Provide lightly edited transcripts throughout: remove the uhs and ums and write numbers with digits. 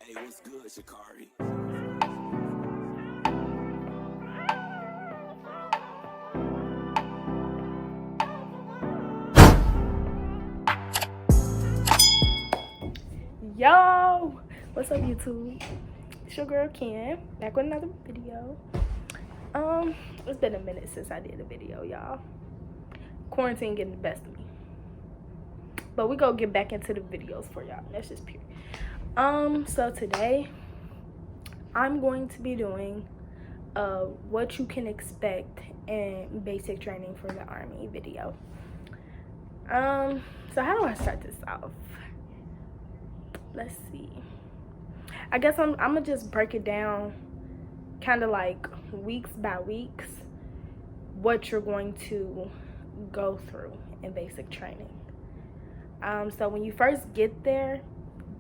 Hey, what's good, Shakari? Yo, what's up YouTube? It's your girl Ken, back with another video. It's been a minute since I did a video, y'all. Quarantine getting the best of me. But we gonna get back into the videos for y'all. That's just pure. So today I'm going to be doing what you can expect in basic training for the Army video. So how do I start this off? Let's see. I guess I'm gonna just break it down kind of like weeks by weeks what you're going to go through in basic training. So when you first get there,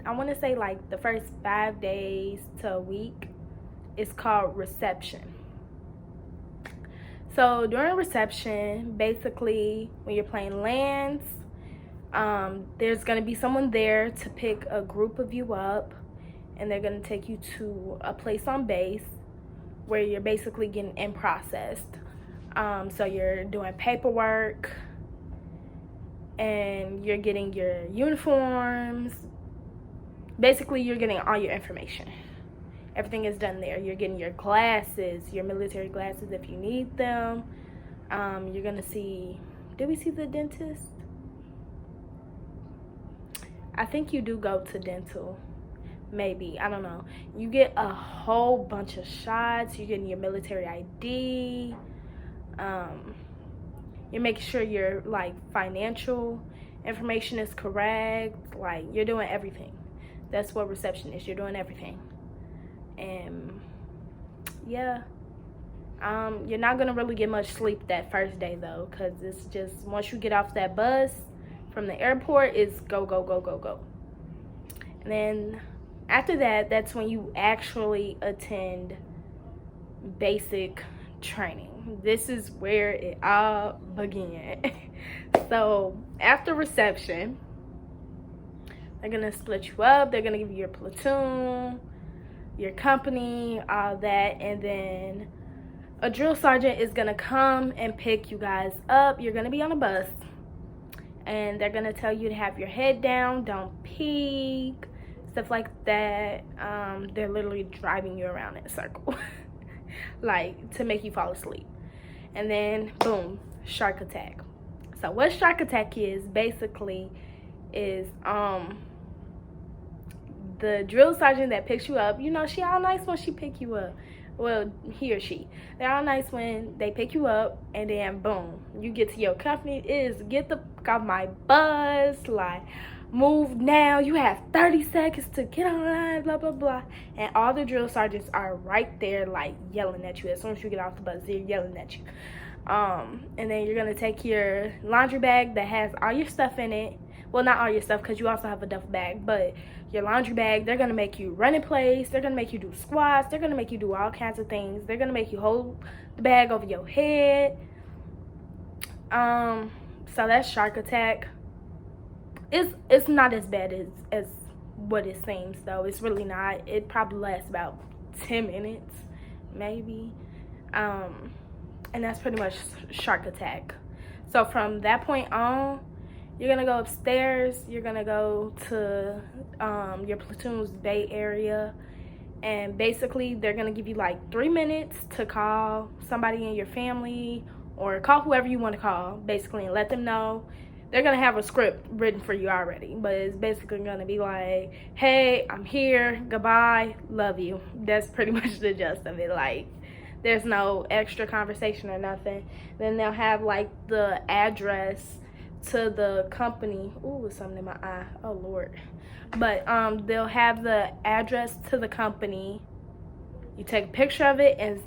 I want to say like the first 5 days to a week is called reception. So during reception, basically when you're playing lands, there's going to be someone there to pick a group of you up, and they're going to take you to a place on base where you're basically getting in processed. So you're doing paperwork and you're getting your uniforms. Basically, you're getting all your information. Everything is done there. You're getting your glasses, your military glasses if you need them. You're going to see, did we see the dentist? I think you do go to dental. Maybe, I don't know. You get a whole bunch of shots. You're getting your military ID. You're making sure your like financial information is correct. Like you're doing everything. That's what reception is. You're doing everything. And yeah, you're not gonna really get much sleep that first day though, because it's just once you get off that bus from the airport, it's go go go go go. And then after that, that's when you actually attend basic training. This is where it all began. So after reception, they're gonna split you up. They're gonna give you your platoon, your company, all that, and then a drill sergeant is gonna come and pick you guys up. You're gonna be on a bus, and they're gonna tell you to have your head down, don't peek, stuff like that. They're literally driving you around in a circle like to make you fall asleep. And then boom, shark attack. So what shark attack is basically is the drill sergeant that picks you up, you know, she all nice when she pick you up. Well, he or she, they're all nice when they pick you up, and then boom, you get to your company. It is get the fuck off my bus, like move now, you have 30 seconds to get online, blah blah blah. And all the drill sergeants are right there like yelling at you. As soon as you get off the bus, they're yelling at you. And then you're gonna take your laundry bag that has all your stuff in it. Well, not all your stuff, because you also have a duffel bag, but your laundry bag, they're gonna make you run in place, they're gonna make you do squats, they're gonna make you do all kinds of things. They're gonna make you hold the bag over your head. So that's shark attack. It's not as bad as what it seems though. It's really not. It probably lasts about 10 minutes, maybe. And that's pretty much shark attack. So from that point on, you're gonna go upstairs. You're gonna go to your platoon's bay area, and basically they're gonna give you like 3 minutes to call somebody in your family or call whoever you want to call, basically, and let them know. They're gonna have a script written for you already, but it's basically gonna be like, hey, I'm here, goodbye, love you. That's pretty much the gist of it. Like, there's no extra conversation or nothing. Then they'll have like the address to the company. Ooh, something in my eye, oh Lord. But they'll have the address to the company. You take a picture of it and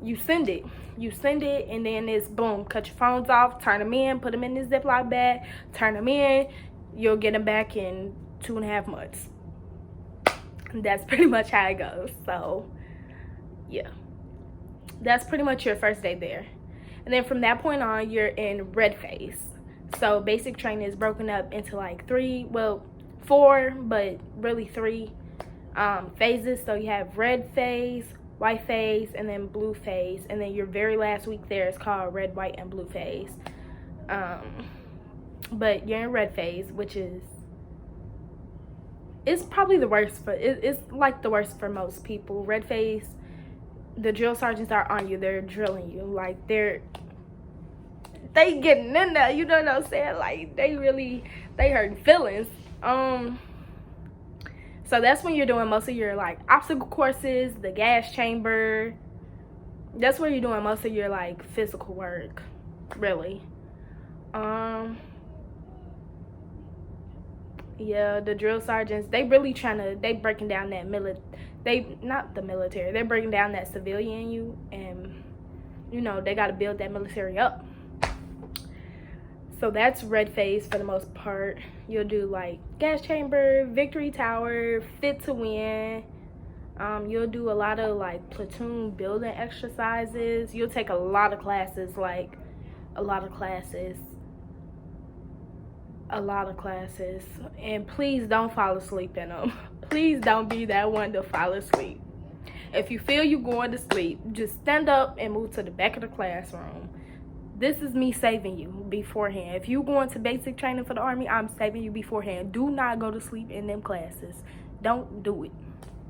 you send it. And then it's boom, cut your phones off, turn them in, put them in this Ziploc bag, turn them in. You'll get them back in 2.5 months. And that's pretty much how it goes. So yeah, that's pretty much your first day there. And then from that point on, you're in red phase. So basic training is broken up into like 4, but really 3 phases. So you have red phase, white phase, and then blue phase. And then your very last week there is called red, white, and blue phase. But you're in red phase, which is, it's probably the worst for, it's like the worst for most people. Red phase, the drill sergeants are on you. They're drilling you. Like, they getting in there, you know what I'm saying? Like, they hurting feelings. So that's when you're doing most of your, like, obstacle courses, the gas chamber. That's where you're doing most of your, like, physical work, really. Yeah, the drill sergeants, they really they breaking down that not the military, they're breaking down that civilian in you, and, you know, they got to build that military up. So that's red phase for the most part. You'll do, like, gas chamber, victory tower, fit to win. You'll do a lot of, like, platoon building exercises. You'll take a lot of classes, like, a lot of classes. And please don't fall asleep in them. Please don't be that one to fall asleep. If you feel you're going to sleep, just stand up and move to the back of the classroom. This is me saving you beforehand. If you're going to basic training for the Army, I'm saving you beforehand. Do not go to sleep in them classes. Don't do it.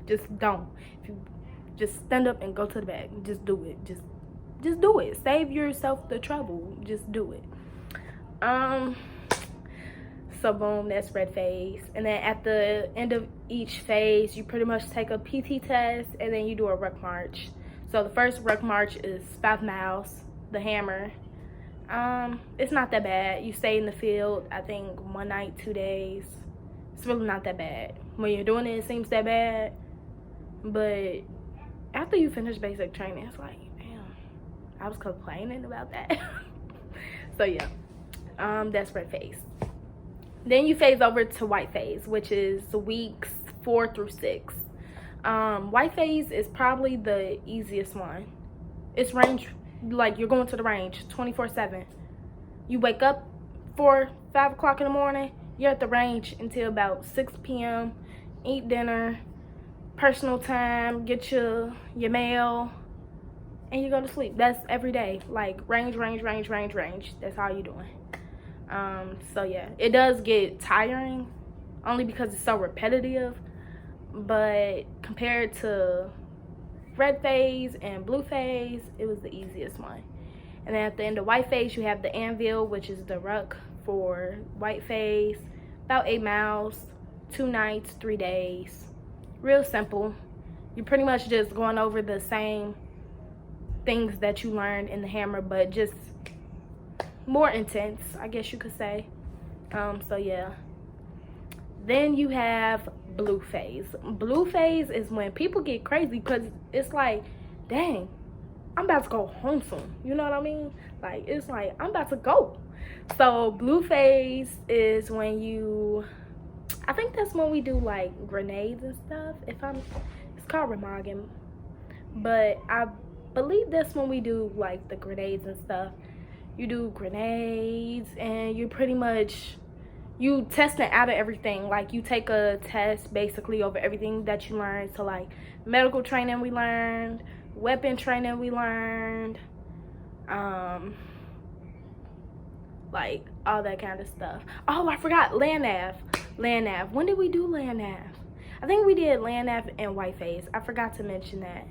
Just don't. If you just stand up and go to the back, just do it. Just do it. Save yourself the trouble. Just do it. So boom, that's red phase. And then at the end of each phase, you pretty much take a PT test, and then you do a ruck march. So the first ruck march is 5 miles, the hammer. It's not that bad. You stay in the field, I think 1 night, 2 days. It's really not that bad. When you're doing it, it seems that bad. But after you finish basic training, it's like, damn, I was complaining about that. So yeah, that's red phase. Then you phase over to white phase, which is weeks 4 through 6. White phase is probably the easiest one. It's range, like, you're going to the range 24/7. You wake up 5 o'clock in the morning, you're at the range until about 6 p.m. Eat dinner, personal time, get your mail, and you go to sleep. That's every day. Like, range. That's all you're doing. So yeah, it does get tiring only because it's so repetitive, but compared to red phase and blue phase, it was the easiest one. And then at the end of white phase, you have the anvil, which is the ruck for white phase. About 8 miles, 2 nights, 3 days. Real simple. You're pretty much just going over the same things that you learned in the hammer, but just more intense, I guess you could say. So yeah. Then you have blue phase. Blue phase is when people get crazy, because it's like, dang, I'm about to go home soon. You know what I mean? Like, it's like, I'm about to go. So blue phase is when I think that's when we do, like, grenades and stuff. It's called remagen, but I believe that's when we do, like, the grenades and stuff. You do grenades, and you pretty much, you testing out of everything. Like, you take a test basically over everything that you learned. So, like, medical training we learned, weapon training we learned, like, all that kind of stuff. Oh, I forgot land nav. When did we do land nav? I think we did land nav and white phase. I forgot to mention that,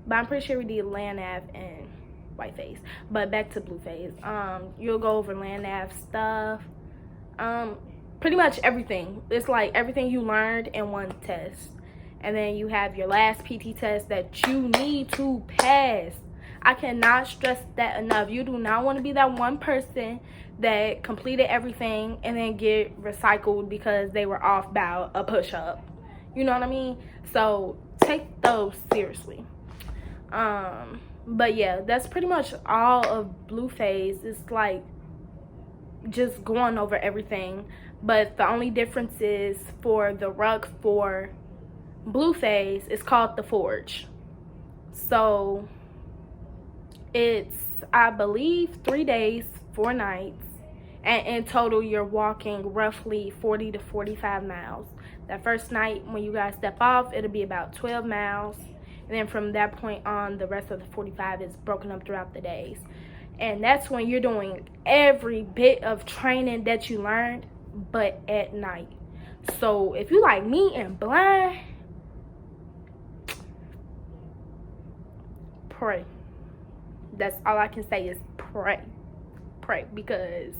but I'm pretty sure we did land nav and white phase. But back to blue phase. You'll go over land nav stuff, pretty much everything. It's like everything you learned in one test, and then you have your last PT test that you need to pass. I cannot stress that enough. You do not want to be that one person that completed everything and then get recycled because they were off about a push-up. You know what I mean? So take those seriously. But yeah, that's pretty much all of blue phase. It's like just going over everything. But the only difference is for the ruck for blue phase, it's called the forge. So it's, I believe, 3 days, 4 nights. And in total, you're walking roughly 40 to 45 miles. That first night when you guys step off, it'll be about 12 miles. And then from that point on, the rest of the 45 is broken up throughout the days. And that's when you're doing every bit of training that you learned, but at night. So if you like me and blind, pray. That's all I can say is pray. Pray, because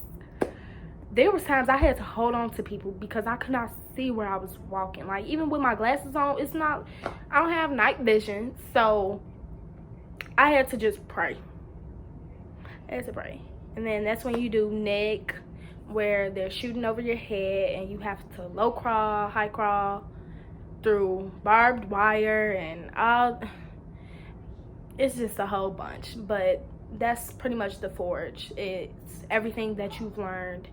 there was times I had to hold on to people because I could not see where I was walking. Like, even with my glasses on, I don't have night vision, so I had to just pray. I had to pray. And then that's when you do neck, where they're shooting over your head and you have to low crawl, high crawl through barbed wire and all. It's just a whole bunch, but that's pretty much the forge. It's everything that you've learned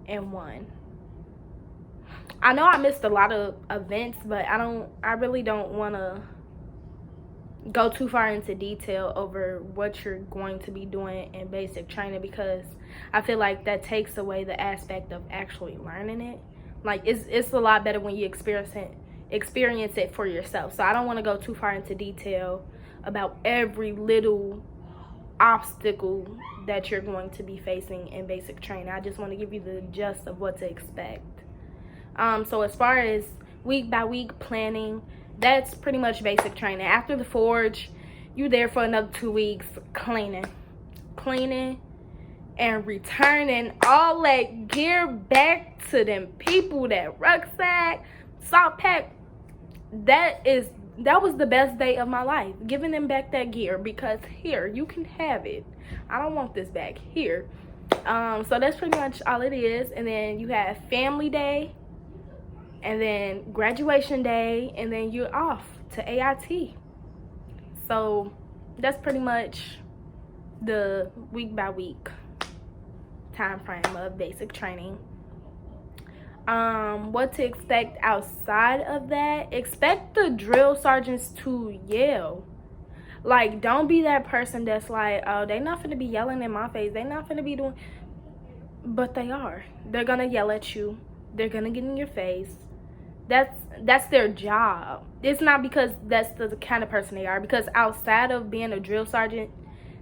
in one. I know I missed a lot of events, but I really don't want to go too far into detail over what you're going to be doing in basic training, because I feel like that takes away the aspect of actually learning it. Like, it's a lot better when you experience it for yourself. So I don't want to go too far into detail about every little obstacle that you're going to be facing in basic training. I just want to give you the gist of what to expect. So as far as week by week planning, that's pretty much basic training. After the forge, you're there for another 2 weeks cleaning and returning all that gear back to them people. That rucksack, salt pack, that was the best day of my life, giving them back that gear, because here, you can have it. I don't want this back here. So that's pretty much all it is. And then you have family day, and then graduation day, and then you're off to AIT. So that's pretty much the week by week time frame of basic training. What to expect outside of that? Expect the drill sergeants to yell. Like, don't be that person that's like, oh, they not finna be yelling in my face, they not finna be doing, but they are. They're gonna yell at you, they're gonna get in your face. That's their job. It's not because that's the kind of person they are, because outside of being a drill sergeant,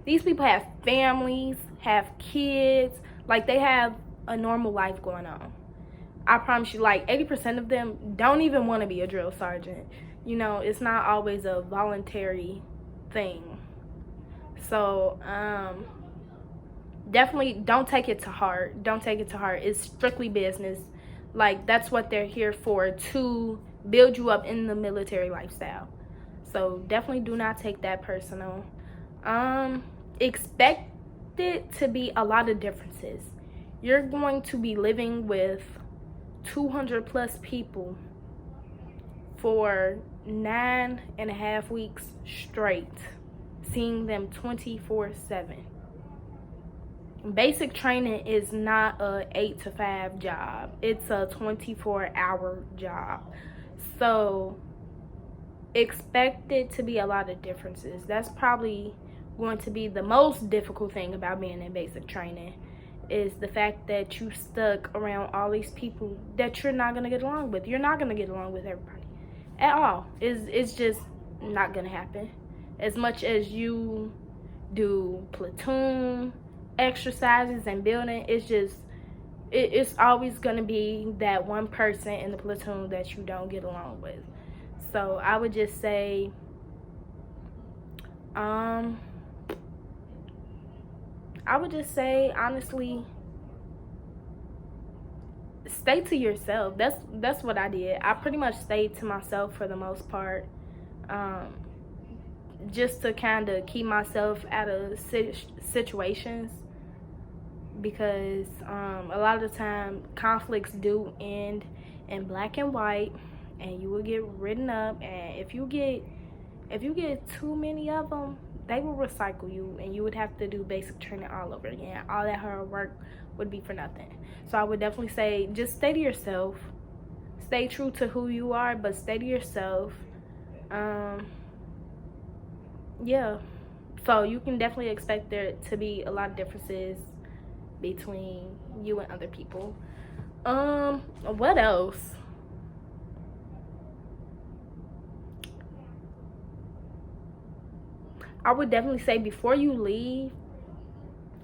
these people have families, have kids, like, they have a normal life going on. I promise you, like, 80% of them don't even want to be a drill sergeant. You know, it's not always a voluntary thing. So, definitely don't take it to heart. Don't take it to heart. It's strictly business. Like, that's what they're here for, to build you up in the military lifestyle. So, definitely do not take that personal. Expect it to be a lot of differences. You're going to be living with 200 plus people for 9.5 weeks straight, seeing them 24/7. Basic training is not a 8 to 5 job. It's a 24-hour job. So expect it to be a lot of differences. That's probably going to be the most difficult thing about being in basic training, is the fact that you stuck around all these people that you're not going to get along with. You're not going to get along with everybody at all. It's just not going to happen. As much as you do platoon exercises and building, it's always going to be that one person in the platoon that you don't get along with. So I would just say, honestly, stay to yourself. That's what I did. I pretty much stayed to myself for the most part, just to kind of keep myself out of situations, because a lot of the time conflicts do end in black and white, and you will get written up, and if you get too many of them, they will recycle you, and you would have to do basic training all over again. All that hard work would be for nothing. So I would definitely say, just stay to yourself. Stay true to who you are, but stay to yourself. Yeah. So you can definitely expect there to be a lot of differences between you and other people. What else? I would definitely say before you leave,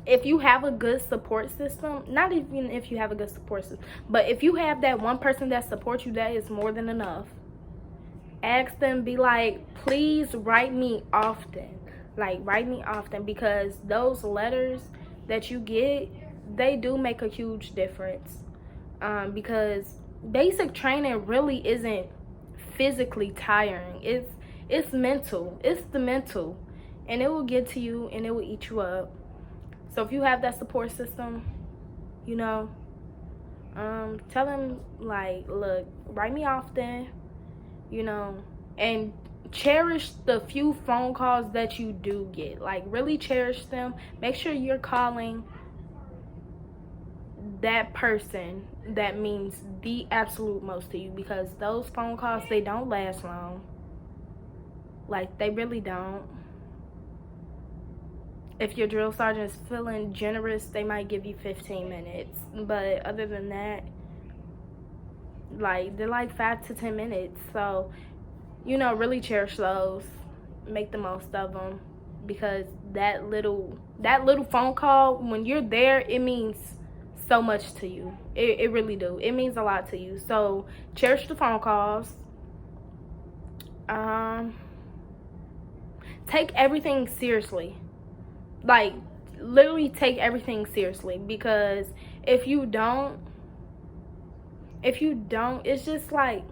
if you have a good support system, not even if you have a good support system, but if you have that one person that supports you, that is more than enough. Ask them, be like, please write me often. Like, write me often, because those letters that you get, they do make a huge difference. Because basic training really isn't physically tiring. It's mental. It's the mental. And it will get to you and it will eat you up. So if you have that support system, you know, tell them, like, look, write me often, you know, and cherish the few phone calls that you do get. Like, really cherish them. Make sure you're calling that person that means the absolute most to you, because those phone calls, they don't last long. Like, they really don't. If your drill sergeant is feeling generous, they might give you 15 minutes. But other than that, like, they're like 5 to 10 minutes. So, you know, really cherish those. Make the most of them. Because that little phone call, when you're there, it means so much to you. It really do. It means a lot to you. So, cherish the phone calls. Take everything seriously. Like, literally take everything seriously, because if you don't, it's just like,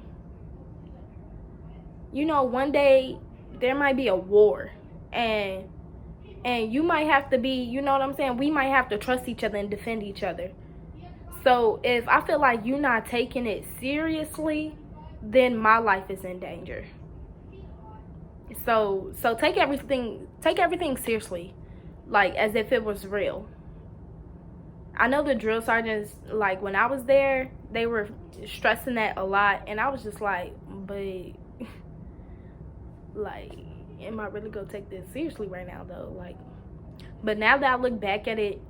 you know, one day there might be a war, and you might have to be, you know what I'm saying, we might have to trust each other and defend each other. So if I feel like you're not taking it seriously, then my life is in danger. So take everything seriously, like, as if it was real. I know the drill sergeants, like, when I was there, they were stressing that a lot, and I was just like, but, like, am I really gonna take this seriously right now, though? Like, but now that I look back at it,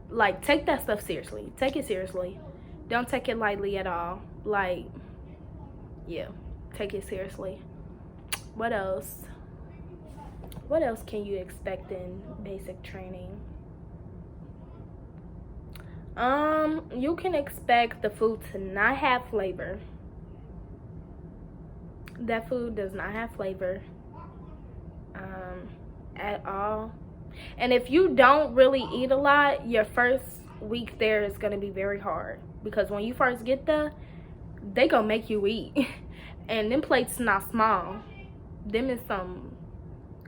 like, take that stuff seriously. Take it seriously. Don't take it lightly at all. Like, yeah, take it seriously. What else? What else can you expect in basic training? You can expect the food to not have flavor. That food does not have flavor at all. And if you don't really eat a lot, your first week there is going to be very hard, because when you first get there, they gonna make you eat. And them plates not small. Them is some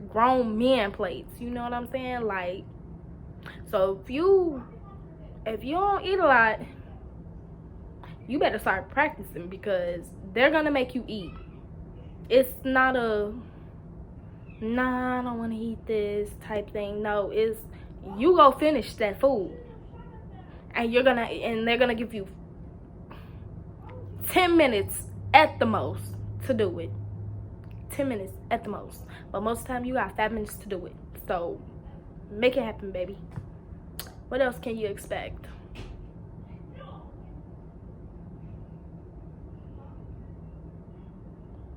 grown men plates, you know what I'm saying? Like, so if you don't eat a lot, you better start practicing, because they're gonna make you eat. It's not a, nah, I don't want to eat this type thing. No, it's, you go finish that food, and they're gonna give you 10 minutes at the most to do it. 10 minutes at the most. But most of the time, you got 5 minutes to do it. So, make it happen, baby. What else can you expect?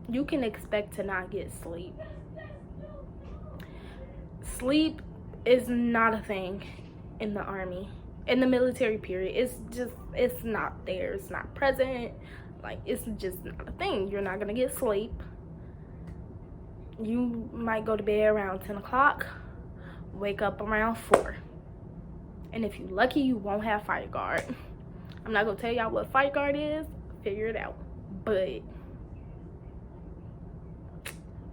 You can expect to not get sleep. Sleep is not a thing in the Army. In the military period, it's not there. It's not present. Like, it's just not a thing. You're not gonna get sleep. You might go to bed around 10 o'clock, wake up around 4. And if you're lucky, you won't have fire guard. I'm not gonna tell y'all what fire guard is. Figure it out. But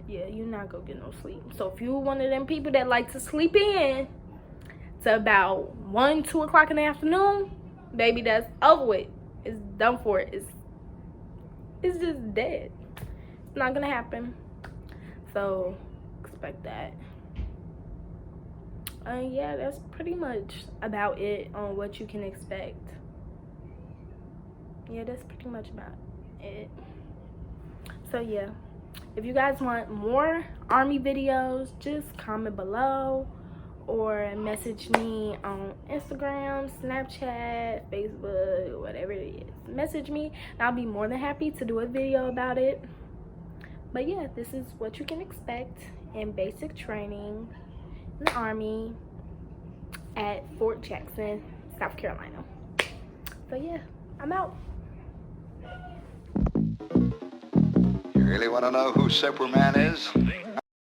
yeah, you're not gonna get no sleep. So if you're one of them people that like to sleep in to about 1, 2 o'clock in the afternoon, baby, that's over with. It's done for. It's just dead. It's not gonna happen. So expect that. Yeah, that's pretty much about it on what you can expect. Yeah, that's pretty much about it. So yeah, if you guys want more Army videos, just comment below or message me on Instagram, Snapchat, Facebook, whatever it is. Message me and I'll be more than happy to do a video about it. But yeah, this is what you can expect, in basic training in the Army at Fort Jackson, South Carolina. So yeah, I'm out. You really want to know who Superman is?